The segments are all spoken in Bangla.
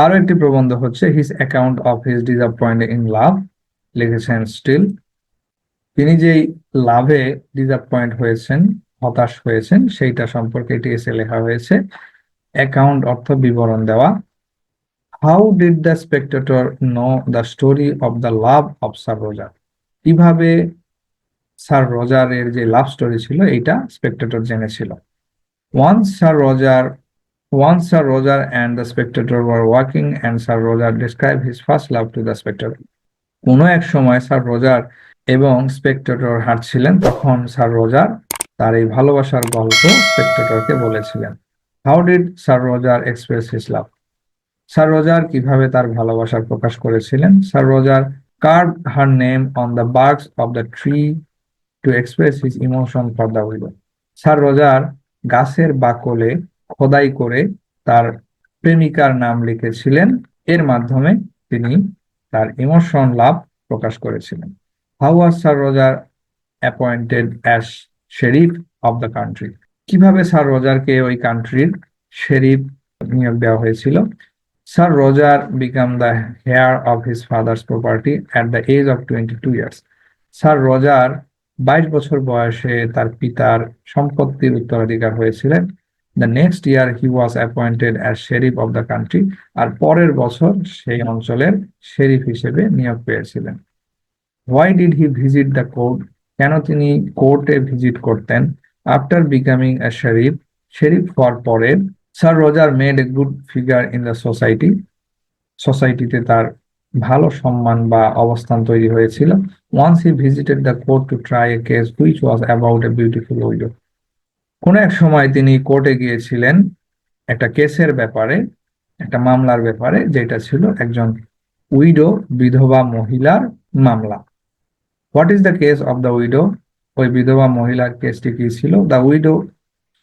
আরো একটি প্রবন্ধ হচ্ছে his account of his disappointed in love, লিখেছেন স্টিল। তিনি যেই লাভে ডিসঅ্যাপয়েন্ট হয়েছেন, হতাশ হয়েছেন, সেইটা সম্পর্কে এটি এসে লেখা হয়েছে। অ্যাকাউন্ট অর্থ বিবরণ দেওয়া। How did the spectator know the story of the love of sir রোজার? কিভাবে স্যার রজারের যে লাভ স্টোরি ছিল এইটা spectator জেনেছিল। Once Sir Roger, once Sir Roger and the Spectator were walking, and Sir Roger described his first love to the Spectator. কোনো এক সময় স্যার রজার এবং স্পেক্টেটর হাঁটছিলেন, তখন স্যার রজার তার এই ভালোবাসার গল্প স্পেক্টেটরকে বলেছিলেন। How did sir Roger express his love? Sir Roger কিভাবে তার ভালোবাসার প্রকাশ করেছিলেন? Sir Roger carved her name on the barks of the tree to express his emotion for the widow. Sir Roger গাছের বাকলে খোদাই করে তার প্রেমিকার নাম লিখেছিলেন, এর মাধ্যমে তিনি তার ইমোশন লাভ প্রকাশ করেছিলেন। How was sir Roger appointed as sheriff of the country? কিভাবে স্যার রজারকে ওই কান্ট্রির শেরিফ নিয়োগ দেওয়া হয়েছিল? Sir Roger became the heir of his father's property at the age of 22 years. Sir Roger 22 বছর বয়সে তার পিতার সম্পত্তির উত্তরাধিকার হয়েছিলেন। The next year he was appointed as sheriff of the country. আর পরের বছর সেই অঞ্চলের শেরিফ হিসেবে নিয়োগ পেয়েছিলেন। Why did he visit the court? কেন তিনি কোর্টে ভিজিট করতেন? After becoming a sheriff, sheriff হওয়ার পরে sir Roger made a good figure in the society. সোসাইটিতে তার ভালো সম্মান বা অবস্থান তৈরি হয়েছিল। Once he visited the court to try a case which was about a beautiful widow. কোনো এক সময় তিনি কোর্টে গিয়েছিলেন একটা কেসের ব্যাপারে, একটা মামলার ব্যাপারে, যেটা ছিল একজন উইডো, বিধবা মহিলার মামলা। What is the case of the widow? ওই বিধবা মহিলার কেসটি কি ছিল? The widow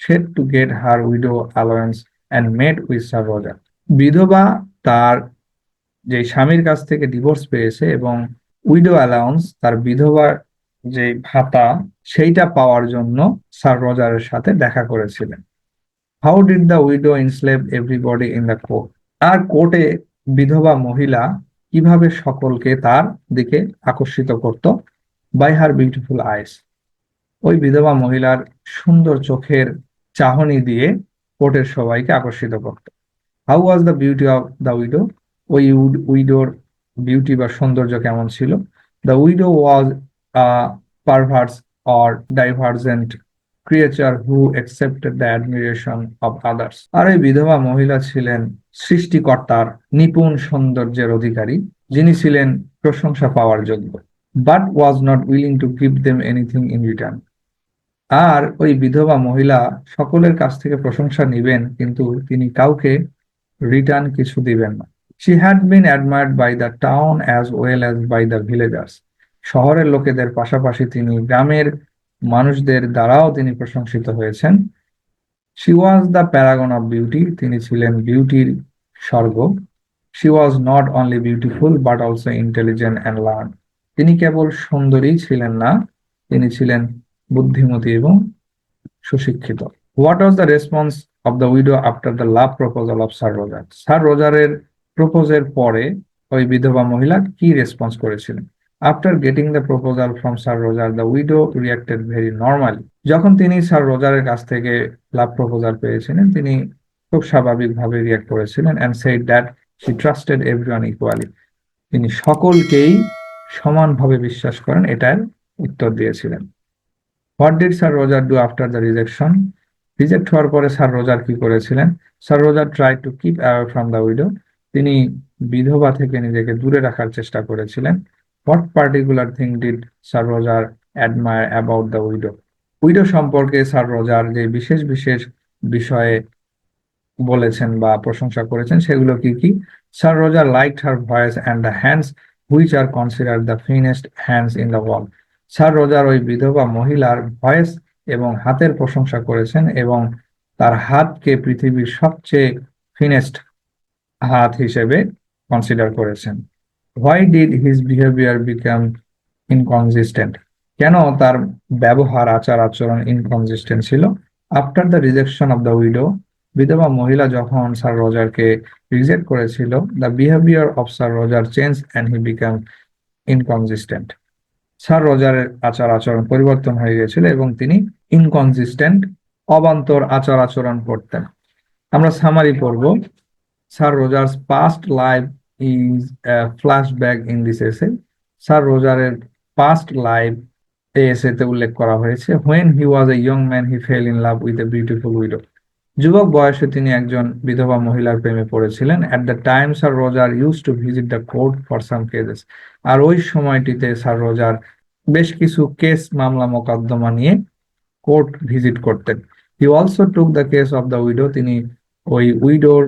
said to get her widow allowance and made with sir Roger. বিধবা তার যে স্বামীর কাছ থেকে ডিভোর্স পেয়েছে এবং উইডো অ্যালাউন্স, তার বিধবার যে ভাতা, সেইটা পাওয়ার জন্য স্যার রজারের সাথে দেখা করেছিলেন। How did the widow enslave everybody in the court? আর কোর্টে বিধবা মহিলা কিভাবে সকলকে তার দিকে আকর্ষিত করত? By her beautiful eyes. ওই বিধবা মহিলার সুন্দর চোখের চাহনি দিয়ে কোর্টের সবাইকে আকর্ষিত করত। How was the beauty of the widow? ওই উইডোর বিউটি বা সৌন্দর্য কেমন ছিল? The widow was a perverse or divergent creature who accepted the admiration of others. আর এই বিধবা মহিলা ছিলেন সৃষ্টিকর্তার নিপুণ সৌন্দর্যের অধিকারী, যিনি ছিলেন প্রশংসা পাওয়ার যোগ্য। But was not willing to give them anything in return. আর ওই বিধবা মহিলা সকলের কাছ থেকে প্রশংসা নিবেন, কিন্তু তিনি কাউকে রিটার্ন কিছু দিবেন না। She had been admired by the town as well as by the villagers. শহরের লোকেদের পাশাপাশি তিনি গ্রামের মানুষদের দ্বারাও তিনি প্রশংসিত হয়েছেন। She was the Paragon of beauty. তিনি ছিলেন বিউটির স্বর্গ। She was not only beautiful but also intelligent and learn. তিনি কেবল সুন্দরী ছিলেন না, তিনি ছিলেন বুদ্ধিমতী এবং সুশিক্ষিত। What was the response of the widow after the love proposal of sir Roger? Sir রজারের প্রপোজের পরে ওই বিধবা মহিলা কি রেসপন্স করেছিলেন? After getting the proposal from sir Roger the widow reacted very normally. যখন তিনি স্যার রজারের কাছ থেকে লাভ প্রপোজাল পেয়েছিলেন, তিনি খুব স্বাভাবিকভাবে রিয়াক্ট করেছিলেন and said that she trusted everyone equally. তিনি সকলকেই সমানভাবে বিশ্বাস করেন, এটার উত্তর দিয়েছিলেন। What did sir Roger do after the rejection? Reject হওয়ার পরে স্যার রজার কি করেছিলেন? Sir Roger try to keep away from the widow. তিনি বিধবা থেকে নিজেকে দূরে রাখার চেষ্টা করেছিলেন। What particular thing did sir Roger admire about the widow? Widow সম্পর্কে স্যার রজার যে বিশেষ বিশেষ বিষয়ে বলেছেন বা প্রশংসা করেছেন সেগুলো কি কি? Sir Roger liked her voice and the hands which are considered the finest hands in the world. Sir Roger ওই বিধবা মহিলার ভয়েস এবং হাতের প্রশংসা করেছেন এবং তার হাতকে পৃথিবীর সবচেয়ে ফিনেস্ট হাত হিসেবে কনসিডার করেছেন। Why did his behaviour become inconsistent? কেন তার ব্যবহার, আচার আচরণ ইনকনসিস্টেন্ট ছিল? After the rejection of the widow, বিধবা মহিলা যখন স্যার রজারকে রিজেক্ট করেছিল, the behaviour of sir Roger change and he became inconsistent. Sir রজারের আচার আচরণ পরিবর্তন হয়ে গিয়েছিল এবং তিনি ইনকনসিস্টেন্ট, অবান্তর আচার আচরণ করতেন। আমরা সামারি পড়ব। Sir Roger's past life is flashback in this essay. Sir রজারের পাস্ট লাইফ এই এসেতে উল্লেখ করা হয়েছে। When he was a young man he fell in love with a beautiful widow. যুবক বয়সে তিনি একজন বিধবা মহিলার প্রেমে পড়েছিলেন। At the time sir Roger use to visit the court for some cases. আর ওই সময়টিতে স্যার রজার বেশ কিছু কেস, মামলা মোকদ্দমা নিয়ে কোর্ট ভিজিট করতেন। He also took the case of the widow. তিনি ওই উইডোর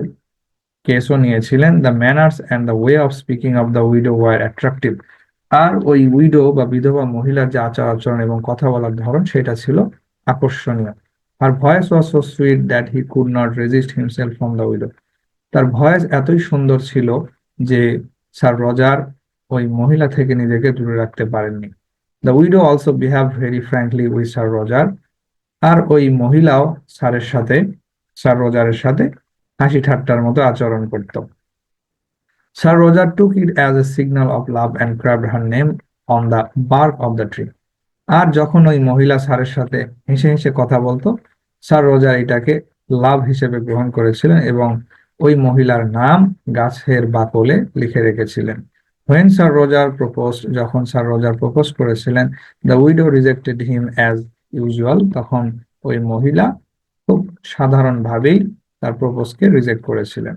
কেসও নিয়েছিলেন। The manners and the way of speaking of the widow were attractive. আর ওই উইডো বা বিধবা মহিলার যে আচার আচরণ এবং কথা বলার ধরন সেটা ছিল আকর্ষণীয়। আর voice was so sweet that he could not resist himself from the widow. তার ভয়েস এতই সুন্দর ছিল যে স্যার রজার ওই মহিলা থেকে নিজেকে দূরে রাখতে পারেননি। The widow also behave very frankly with sir Roger. আর ওই মহিলাও স্যার রজারের সাথে হাসি ঠাট্টার মতো আচরণ করত। Sir Roger took it as a signal of love and scribed her name on the bark of the tree. আর যখন ওই মহিলা স্যারের সাথে হেসে হেসে কথা বলতো, স্যার রজার এটাকে লাভ হিসেবে গ্রহণ করেছিলেন এবং ওই মহিলার নাম গাছের বাকলে লিখে রেখেছিলেন। হোয়েন স্যার রজার প্রপোজ, যখন স্যার রজার প্রপোজ করেছিলেন, the widow rejected him as usual. তখন ওই মহিলা খুব সাধারণভাবেই তার প্রপোজকে রিজেক্ট করেছিলেন।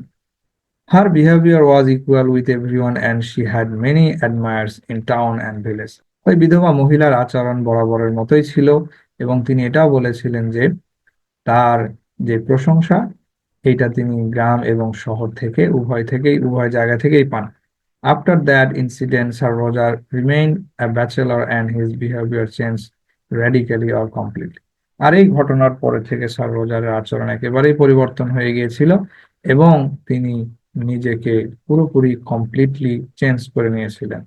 Her behavior was equal with everyone and she had many admirers in town and village. ওই বিধবা মহিলার আচরণ বরাবরের মতোই ছিল এবং তিনি এটাও বলেছিলেন যে তার যে প্রশংসা এটা তিনি গ্রাম এবং শহর থেকে উভয় জায়গা থেকেই পান। After that incident, Sir Roger remained a bachelor and his behavior changed radically or completely. আর এই ঘটনার পরে থেকে স্যার রজারের আচরণ একেবারেই পরিবর্তন হয়ে গিয়েছিল এবং তিনি নিজেকে পুরোপুরি কমপ্লিটলি চেঞ্জ করে নিয়েছিলেন।